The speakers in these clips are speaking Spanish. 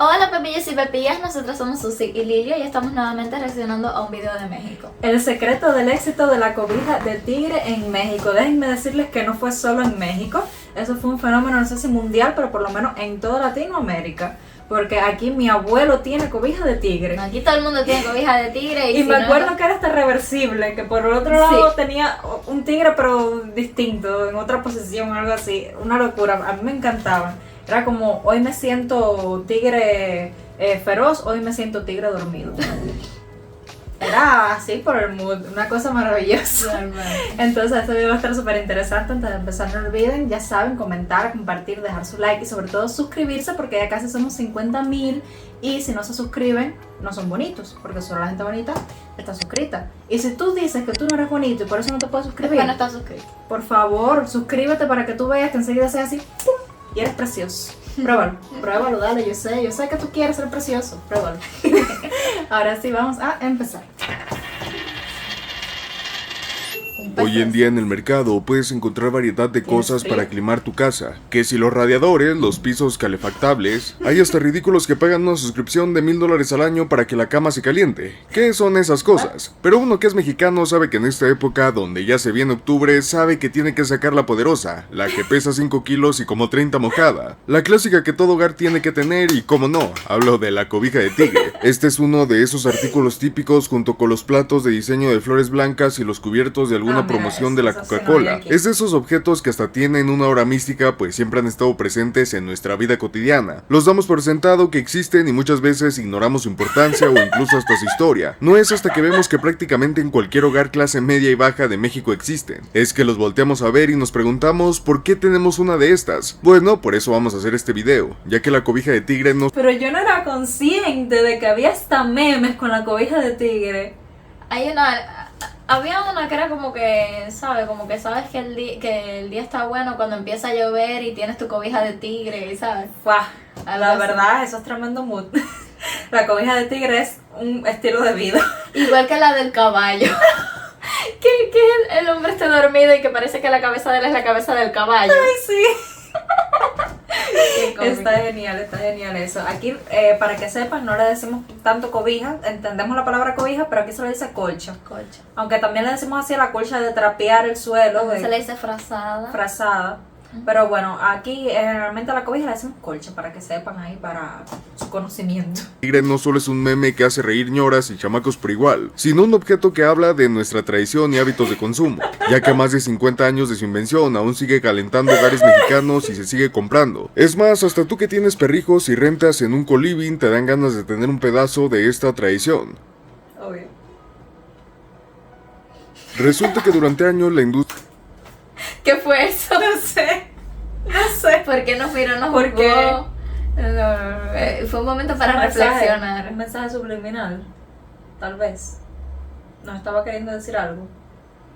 Hola pepillos y pepillas, nosotros somos Susi y Lilio y estamos nuevamente reaccionando a un video de México. El secreto del éxito de la cobija de tigre en México. Déjenme decirles que no fue solo en México, eso fue un fenómeno, no sé si mundial, pero por lo menos en toda Latinoamérica. Porque aquí mi abuelo tiene cobija de tigre. Aquí todo el mundo tiene cobija de tigre. Y si me no, acuerdo que era hasta reversible, que por el otro lado tenía un tigre pero distinto, en otra posición, algo así. Una locura, a mí me encantaban. Era como, hoy me siento tigre feroz, hoy me siento tigre dormido. Era así por el mood, una cosa maravillosa. Entonces este video va a estar súper interesante. Antes de empezar no olviden, ya saben, comentar, compartir, dejar su like y sobre todo suscribirse porque ya casi somos 50,000 y si no se suscriben no son bonitos porque solo la gente bonita está suscrita. Y si tú dices que tú no eres bonito y por eso no te puedes suscribir, no estás suscrito, por favor suscríbete para que tú veas que enseguida sea así, ¡pum! Y eres precioso. Pruébalo, dale, yo sé que tú quieres ser precioso, pruébalo. Ahora sí, vamos a empezar. Hoy en día en el mercado puedes encontrar variedad de cosas para aclimar tu casa, que si los radiadores, los pisos calefactables, hay hasta ridículos que pagan una suscripción de $1,000 al año para que la cama se caliente. ¿Qué son esas cosas? Pero uno que es mexicano sabe que en esta época, donde ya se viene octubre, sabe que tiene que sacar la poderosa, la que pesa 5 kilos y como 30 mojada, la clásica que todo hogar tiene que tener y como no, hablo de la cobija de tigre. Este es uno de esos artículos típicos junto con los platos de diseño de flores blancas y los cubiertos de alguna promoción de la Coca-Cola. Es de esos objetos que hasta tienen una aura mística, pues siempre han estado presentes en nuestra vida cotidiana. Los damos por sentado que existen y muchas veces ignoramos su importancia o incluso hasta su historia. No es hasta que vemos que prácticamente en cualquier hogar clase media y baja de México existen. Es que los volteamos a ver y nos preguntamos ¿por qué tenemos una de estas? Bueno, por eso vamos a hacer este video, ya que la cobija de tigre no... Pero yo no era consciente de que había hasta memes con la cobija de tigre. Había una que era como que, ¿sabes? Como que sabes que el día está bueno cuando empieza a llover y tienes tu cobija de tigre, ¿sabes? ¡Fua! La verdad, eso es tremendo mood. La cobija de tigre es un estilo de vida. Igual que la del caballo. que el hombre esté dormido y que parece que la cabeza de él es la cabeza del caballo. ¡Ay, sí! Está genial eso. Aquí, para que sepan, no le decimos tanto cobija, entendemos la palabra cobija, pero aquí se le dice colcha. Aunque también le decimos así a la colcha de trapear el suelo. Se le dice frazada. Pero bueno, aquí realmente a la cobija le decimos colcha, para que sepan ahí, para su conocimiento. Tigre no solo es un meme que hace reír ñoras y chamacos por igual, sino un objeto que habla de nuestra tradición y hábitos de consumo, ya que a más de 50 años de su invención aún sigue calentando hogares mexicanos y se sigue comprando. Es más, hasta tú que tienes perrijos y rentas en un coliving te dan ganas de tener un pedazo de esta tradición. Obvio. Resulta que durante años la industria... ¿Qué fue eso? No sé. ¿Por qué nos miró? ¿Por qué? Fue un momento para reflexionar. Un mensaje subliminal. Tal vez. Nos estaba queriendo decir algo.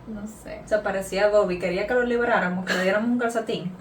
No sé. Se parecía a Dobby, quería que lo liberáramos, que le diéramos un calcetín.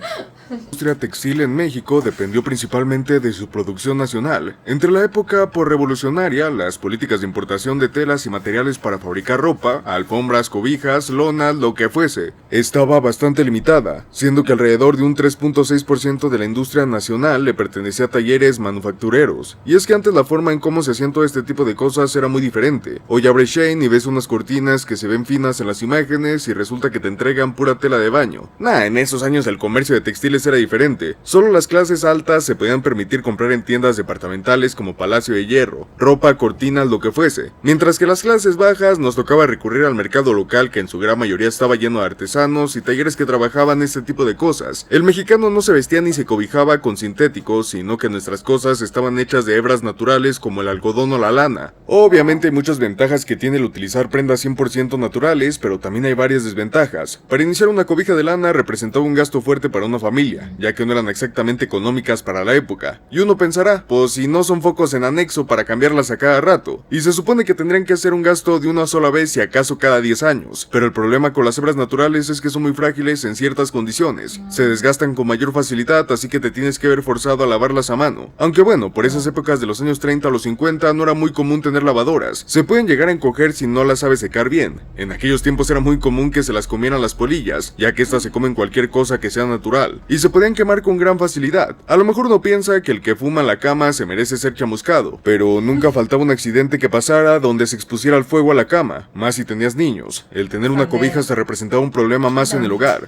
La industria textil en México dependió principalmente de su producción nacional. Entre la época revolucionaria, las políticas de importación de telas y materiales para fabricar ropa, alfombras, cobijas, lonas, lo que fuese, estaba bastante limitada, siendo que alrededor de un 3.6% de la industria nacional le pertenecía a talleres manufactureros. Y es que antes la forma en cómo se hacían todo este tipo de cosas era muy diferente. Hoy abres Shein y ves unas cortinas que se ven finas en las imágenes y resulta que te entregan pura tela de baño. En esos años el comercio de textiles era diferente. Solo las clases altas se podían permitir comprar en tiendas departamentales como Palacio de Hierro, ropa, cortinas, lo que fuese. Mientras que las clases bajas nos tocaba recurrir al mercado local que en su gran mayoría estaba lleno de artesanos y talleres que trabajaban este tipo de cosas. El mexicano no se vestía ni se cobijaba con sintéticos, sino que nuestras cosas estaban hechas de hebras naturales como el algodón o la lana. Obviamente hay muchas ventajas que tiene el utilizar prendas 100% naturales, pero también hay varias desventajas. Para iniciar una cobija de lana representaba un gasto fuerte para una familia, ya que no eran exactamente económicas para la época. Y uno pensará, pues si no son focos en anexo para cambiarlas a cada rato, y se supone que tendrían que hacer un gasto de una sola vez y acaso cada 10 años, pero el problema con las hebras naturales es que son muy frágiles en ciertas condiciones, se desgastan con mayor facilidad, así que te tienes que ver forzado a lavarlas a mano. Aunque bueno, por esas épocas de los años 30 a los 50 no era muy común tener lavadoras, se pueden llegar a encoger si no las sabes secar bien. En aquellos tiempos era muy muy común que se las comieran las polillas, ya que estas se comen cualquier cosa que sea natural, y se podían quemar con gran facilidad. A lo mejor uno piensa que el que fuma en la cama se merece ser chamuscado, pero nunca faltaba un accidente que pasara donde se expusiera el fuego a la cama, más si tenías niños. El tener una cobija se representaba un problema más en el hogar.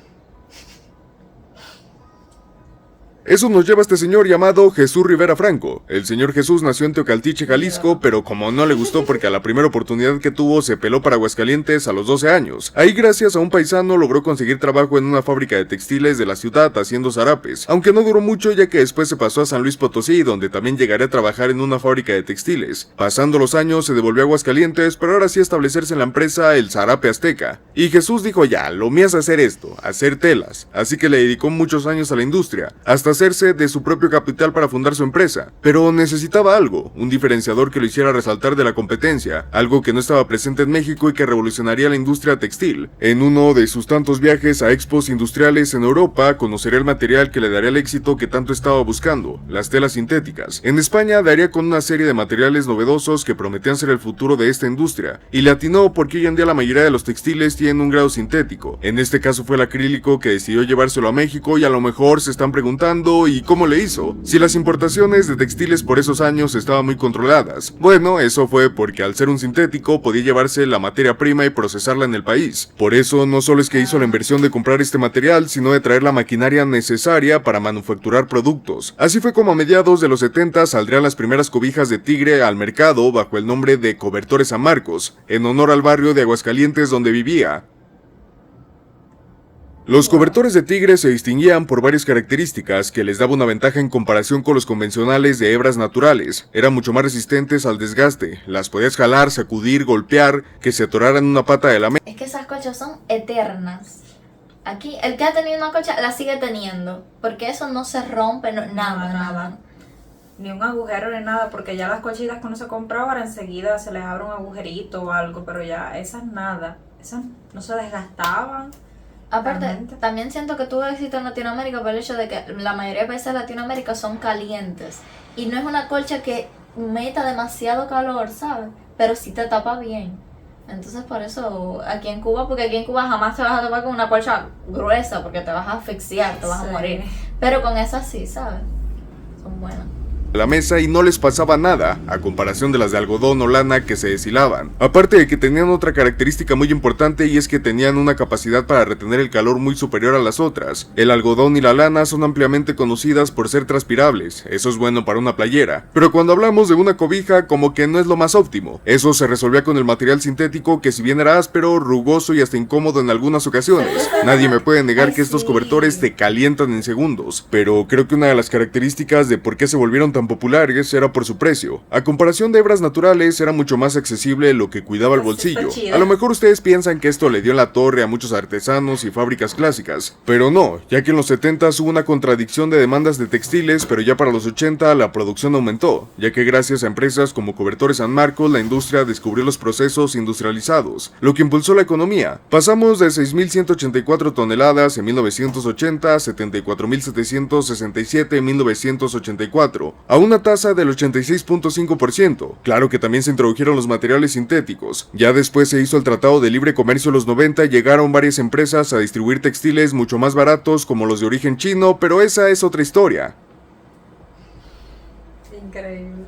Eso nos lleva a este señor llamado Jesús Rivera Franco. El señor Jesús nació en Teocaltiche, Jalisco, pero como no le gustó porque a la primera oportunidad que tuvo se peló para Aguascalientes a los 12 años. Ahí, gracias a un paisano, logró conseguir trabajo en una fábrica de textiles de la ciudad haciendo zarapes, aunque no duró mucho ya que después se pasó a San Luis Potosí, donde también llegaría a trabajar en una fábrica de textiles. Pasando los años se devolvió a Aguascalientes, pero ahora sí establecerse en la empresa El Zarape Azteca. Y Jesús dijo ya, lo mío es hacer esto, hacer telas, así que le dedicó muchos años a la industria, hasta hacerse de su propio capital para fundar su empresa, pero necesitaba algo, un diferenciador que lo hiciera resaltar de la competencia, algo que no estaba presente en México y que revolucionaría la industria textil. En uno de sus tantos viajes a expos industriales en Europa, conocería el material que le daría el éxito que tanto estaba buscando, las telas sintéticas. En España daría con una serie de materiales novedosos que prometían ser el futuro de esta industria, y le atinó porque hoy en día la mayoría de los textiles tienen un grado sintético. En este caso fue el acrílico que decidió llevárselo a México, y a lo mejor se están preguntando ¿y cómo le hizo? Si las importaciones de textiles por esos años estaban muy controladas. Bueno, eso fue porque al ser un sintético podía llevarse la materia prima y procesarla en el país. Por eso no solo es que hizo la inversión de comprar este material, sino de traer la maquinaria necesaria para manufacturar productos. Así fue como a mediados de los 70 saldrían las primeras cobijas de tigre al mercado bajo el nombre de Cobertores San Marcos, en honor al barrio de Aguascalientes donde vivía. Los cobertores de tigre se distinguían por varias características que les daba una ventaja en comparación con los convencionales de hebras naturales. Eran mucho más resistentes al desgaste, las podías jalar, sacudir, golpear, que se atoraran en una pata de la mesa. Es que esas colchas son eternas. Aquí, el que ha tenido una colcha la sigue teniendo, porque eso no se rompe, nada. Ni un agujero ni nada, porque ya las colchitas que uno se compra ahora enseguida se les abre un agujerito o algo, pero ya esas nada, esas no se desgastaban. Aparte, realmente. también siento que tuvo éxito en Latinoamérica por el hecho de que la mayoría de países de Latinoamérica son calientes. Y no es una colcha que meta demasiado calor, ¿sabes? Pero sí te tapa bien. Entonces por eso aquí en Cuba, porque aquí en Cuba jamás te vas a tapar con una colcha gruesa, porque te vas a asfixiar, te vas a morir. Pero con esas sí, ¿sabes? Son buenas. La mesa y no les pasaba nada, a comparación de las de algodón o lana que se deshilaban. Aparte de que tenían otra característica muy importante, y es que tenían una capacidad para retener el calor muy superior a las otras. El algodón y la lana son ampliamente conocidas por ser transpirables, eso es bueno para una playera, pero cuando hablamos de una cobija como que no es lo más óptimo. Eso se resolvía con el material sintético, que si bien era áspero, rugoso y hasta incómodo en algunas ocasiones. Nadie me puede negar que estos cobertores te calientan en segundos, pero creo que una de las características de por qué se volvieron tan populares era por su precio. A comparación de hebras naturales, era mucho más accesible, lo que cuidaba el bolsillo. A lo mejor ustedes piensan que esto le dio en la torre a muchos artesanos y fábricas clásicas, pero no, ya que en los 70 hubo una contradicción de demandas de textiles, pero ya para los 80 la producción aumentó, ya que gracias a empresas como Cobertores San Marcos, la industria descubrió los procesos industrializados, lo que impulsó la economía. Pasamos de 6.184 toneladas en 1980 a 74.767 en 1984, a una tasa del 86.5%. Claro que también se introdujeron los materiales sintéticos. Ya después se hizo el Tratado de Libre Comercio en los 90 y llegaron varias empresas a distribuir textiles mucho más baratos como los de origen chino, pero esa es otra historia. Increíble.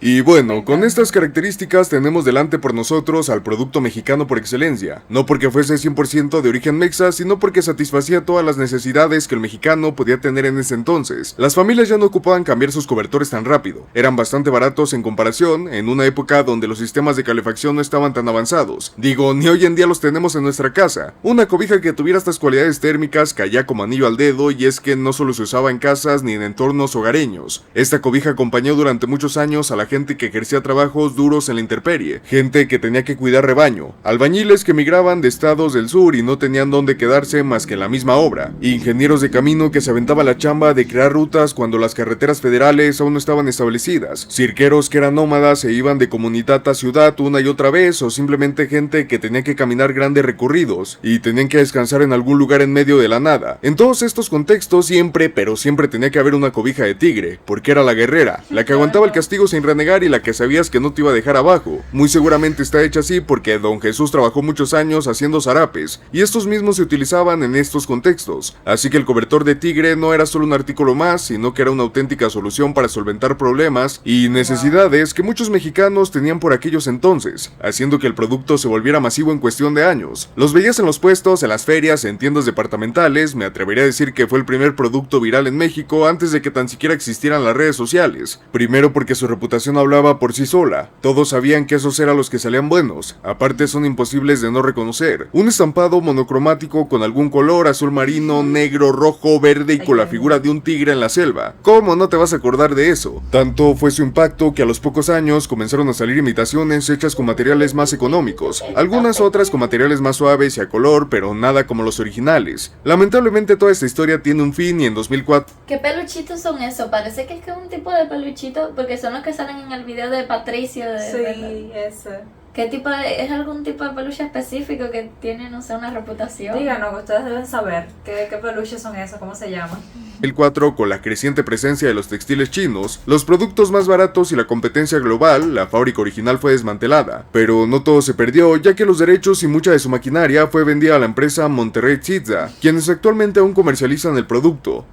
Y bueno, con estas características tenemos delante por nosotros al producto mexicano por excelencia, no porque fuese 100% de origen mexa, sino porque satisfacía todas las necesidades que el mexicano podía tener en ese entonces. Las familias ya no ocupaban cambiar sus cobertores tan rápido, eran bastante baratos en comparación, en una época donde los sistemas de calefacción no estaban tan avanzados. Digo, ni hoy en día los tenemos en nuestra casa. Una cobija que tuviera estas cualidades térmicas caía como anillo al dedo, y es que no solo se usaba en casas ni en entornos hogareños. Esta cobija acompañó durante muchos años a la gente que ejercía trabajos duros en la intemperie, gente que tenía que cuidar rebaño, albañiles que migraban de estados del sur y no tenían dónde quedarse más que en la misma obra, ingenieros de camino que se aventaban la chamba de crear rutas cuando las carreteras federales aún no estaban establecidas, cirqueros que eran nómadas e iban de comunidad a ciudad una y otra vez, o simplemente gente que tenía que caminar grandes recorridos y tenían que descansar en algún lugar en medio de la nada. En todos estos contextos siempre, pero siempre tenía que haber una cobija de tigre, porque era la guerrera, la que aguantaba el castigo sin renegar negar y la que sabías que no te iba a dejar abajo. Muy seguramente está hecha así porque Don Jesús trabajó muchos años haciendo zarapes, y estos mismos se utilizaban en estos contextos, así que el cobertor de tigre no era solo un artículo más, sino que era una auténtica solución para solventar problemas y necesidades que muchos mexicanos tenían por aquellos entonces, haciendo que el producto se volviera masivo en cuestión de años. Los veías en los puestos, en las ferias, en tiendas departamentales. Me atrevería a decir que fue el primer producto viral en México antes de que tan siquiera existieran las redes sociales. Primero porque su reputación hablaba por sí sola. Todos sabían que esos eran los que salían buenos. Aparte son imposibles de no reconocer. Un estampado monocromático con algún color, azul marino, negro, rojo, verde y con la figura de un tigre en la selva. ¿Cómo no te vas a acordar de eso? Tanto fue su impacto que a los pocos años comenzaron a salir imitaciones hechas con materiales más económicos. Algunas otras con materiales más suaves y a color, pero nada como los originales. Lamentablemente toda esta historia tiene un fin y en 2004... ¿Qué peluchitos son esos? Parece que es un tipo de peluchito, porque son los que salen en el video de Patricio. Sí, ese. ¿Qué tipo de, es algún tipo de peluche específico que tiene, no sé, una reputación? Díganos, ustedes deben saber qué peluches son esos, cómo se llaman. El 4, con la creciente presencia de los textiles chinos, los productos más baratos y la competencia global, la fábrica original fue desmantelada. Pero no todo se perdió, ya que los derechos y mucha de su maquinaria fue vendida a la empresa Monterrey Tziza, quienes actualmente aún comercializan el producto.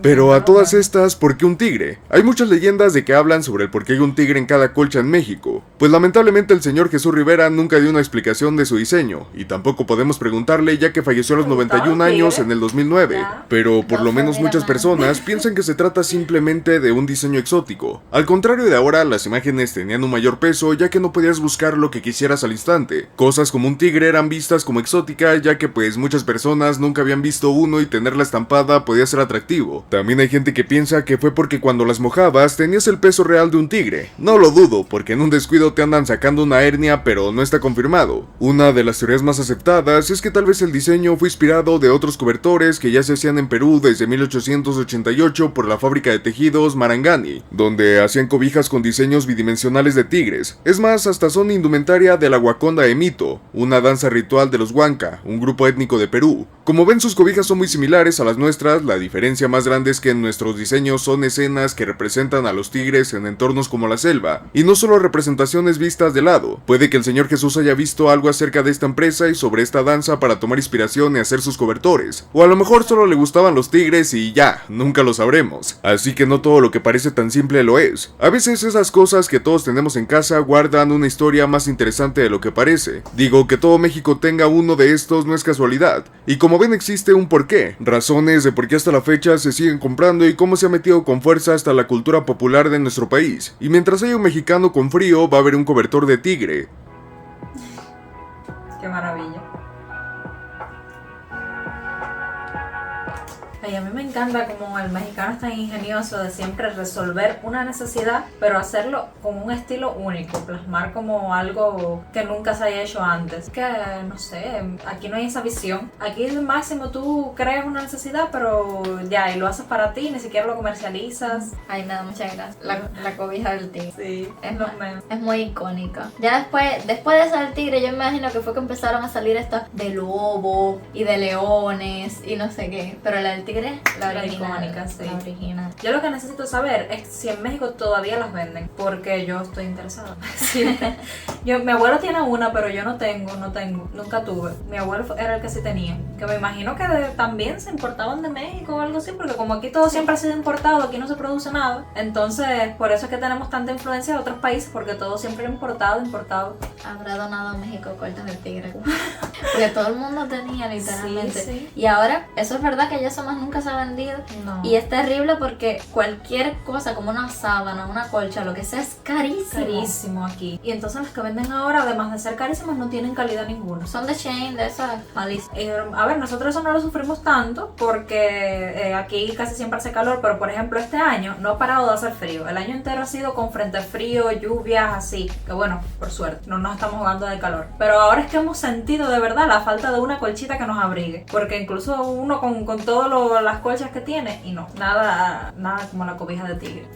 Pero a todas estas, ¿por qué un tigre? Hay muchas leyendas de que hablan sobre el por qué hay un tigre en cada colcha en México, pues lamentablemente el señor Jesús Rivera nunca dio una explicación de su diseño, y tampoco podemos preguntarle ya que falleció a los 91 años en el 2009, pero por lo menos muchas personas piensan que se trata simplemente de un diseño exótico. Al contrario de ahora, las imágenes tenían un mayor peso ya que no podías buscar lo que quisieras al instante. Cosas como un tigre eran vistas como exóticas ya que pues muchas personas nunca habían visto uno y tenerla estampada podía ser atractivo. También hay gente que piensa que fue porque cuando las mojabas tenías el peso real de un tigre. No lo dudo, porque en un descuido te andan sacando una hernia, pero no está confirmado. Una de las teorías más aceptadas es que tal vez el diseño fue inspirado de otros cobertores que ya se hacían en Perú desde 1888 por la fábrica de tejidos Marangani, donde hacían cobijas con diseños bidimensionales de tigres. Es más, hasta son indumentaria de la Waconda de Mito, una danza ritual de los Huanca, un grupo étnico de Perú. Como ven, sus cobijas son muy similares a las nuestras. La diferencia más grande es que en nuestros diseños son escenas que representan a los tigres en entornos como la selva, y no solo representaciones vistas de lado. Puede que el señor Jesús haya visto algo acerca de esta empresa y sobre esta danza para tomar inspiración y hacer sus cobertores, o a lo mejor solo le gustaban los tigres y ya, nunca lo sabremos. Así que no todo lo que parece tan simple lo es. A veces esas cosas que todos tenemos en casa guardan una historia más interesante de lo que parece. Digo, que todo México tenga uno de estos no es casualidad, y como ven existe un porqué, razones de por qué hasta la fecha se siguen comprando y cómo se ha metido con fuerza hasta la cultura popular de nuestro país. Y mientras haya un mexicano con frío, va a haber un cobertor de tigre. Qué maravilla. Y a mí me encanta como el mexicano es tan ingenioso de siempre resolver una necesidad, pero hacerlo con un estilo único, plasmar como algo que nunca se haya hecho antes. Que, no sé, aquí no hay esa visión. Aquí al máximo tú creas una necesidad, pero ya, y lo haces para ti, ni siquiera lo comercializas. Ay, nada, muchas gracias. La cobija del tigre. Sí, es muy icónica. Ya después de esa del tigre, yo me imagino que fue que empezaron a salir estas de lobo y de leones y no sé qué, pero la del tigre, la original, icónica, sí. la original. Yo lo que necesito saber es si en México todavía las venden, porque yo estoy interesada. Sí. Mi abuelo tiene una, pero yo no tengo, nunca tuve. Mi abuelo era el que sí tenía, que me imagino que también se importaban de México o algo así, porque como aquí todo siempre ha sido importado, aquí no se produce nada, entonces por eso es que tenemos tanta influencia de otros países, porque todo siempre es importado. Habrá donado a México cortes de tigre, porque todo el mundo tenía literalmente. Sí. Y ahora, eso es verdad que ya eso más nunca se ha vendido. No. Y es terrible porque cualquier cosa como una sábana, una colcha, lo que sea, es carísimo. Carísimo aquí. Y entonces las que venden ahora, además de ser carísimas, no tienen calidad ninguna. Son de Shein, de esas malísimas. A ver, nosotros eso no lo sufrimos tanto porque aquí casi siempre hace calor, pero por ejemplo este año no ha parado de hacer frío. El año entero ha sido con frente frío, lluvias, así. Que bueno, por suerte, no nos estamos jugando de calor. Pero ahora es que hemos sentido de verdad la falta de una colchita que nos abrigue. Porque incluso uno con todas las colchas colchas que tiene y no, nada como la cobija de tigre.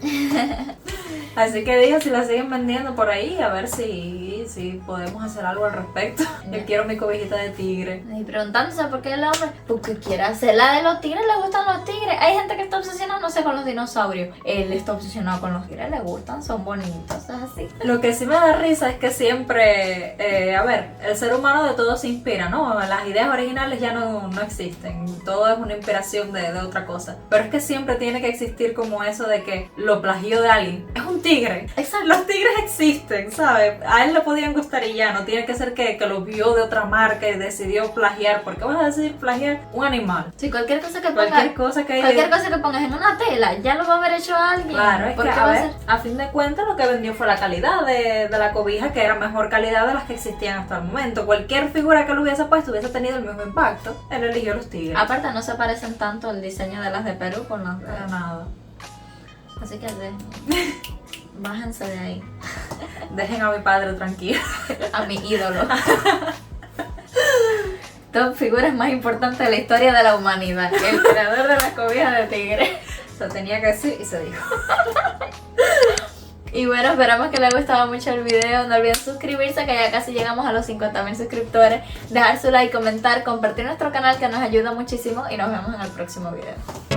Así que dije, si la siguen vendiendo por ahí, a ver si podemos hacer algo al respecto. Yo quiero mi cobijita de tigre. Y preguntándose por qué el hombre, porque quiere hacer la de los tigres, le gustan los tigres. Hay gente que está obsesionada, no sé, con los dinosaurios. Él está obsesionado con los tigres, le gustan, son bonitos, es así. Lo que sí me da risa es que siempre, a ver, el ser humano de todo se inspira, ¿no? Las ideas originales ya no existen, todo es una inspiración de otra cosa. Pero es que siempre tiene que existir como eso de que lo plagió de alguien. Es un tigre. Exacto. Los tigres existen, ¿sabes? A él le podían gustar y ya, no tiene que ser que lo vio de otra marca y decidió plagiar. ¿Por qué vas a decir plagiar un animal? Sí, cualquier cosa que Cualquier cosa que pongas en una tela, ya lo va a haber hecho alguien. Claro, es ¿Por que qué a va a ver, ser? a fin de cuentas lo que vendió fue la calidad de la cobija, que era mejor calidad de las que existían hasta el momento. Cualquier figura que lo hubiese puesto hubiese tenido el mismo impacto. Él eligió los tigres. Aparte no se parecen tanto el diseño de las de Perú con las de... Para nada. Así que bájense de ahí. Dejen a mi padre tranquilo. A mi ídolo. Dos figuras más importantes de la historia de la humanidad. El creador de las cobijas de tigre. Se tenía que decir y se dijo. Y bueno, esperamos que les haya gustado mucho el video. No olviden suscribirse, que ya casi llegamos a los 50,000 suscriptores. Dejar su like, comentar, compartir nuestro canal, que nos ayuda muchísimo. Y nos vemos en el próximo video.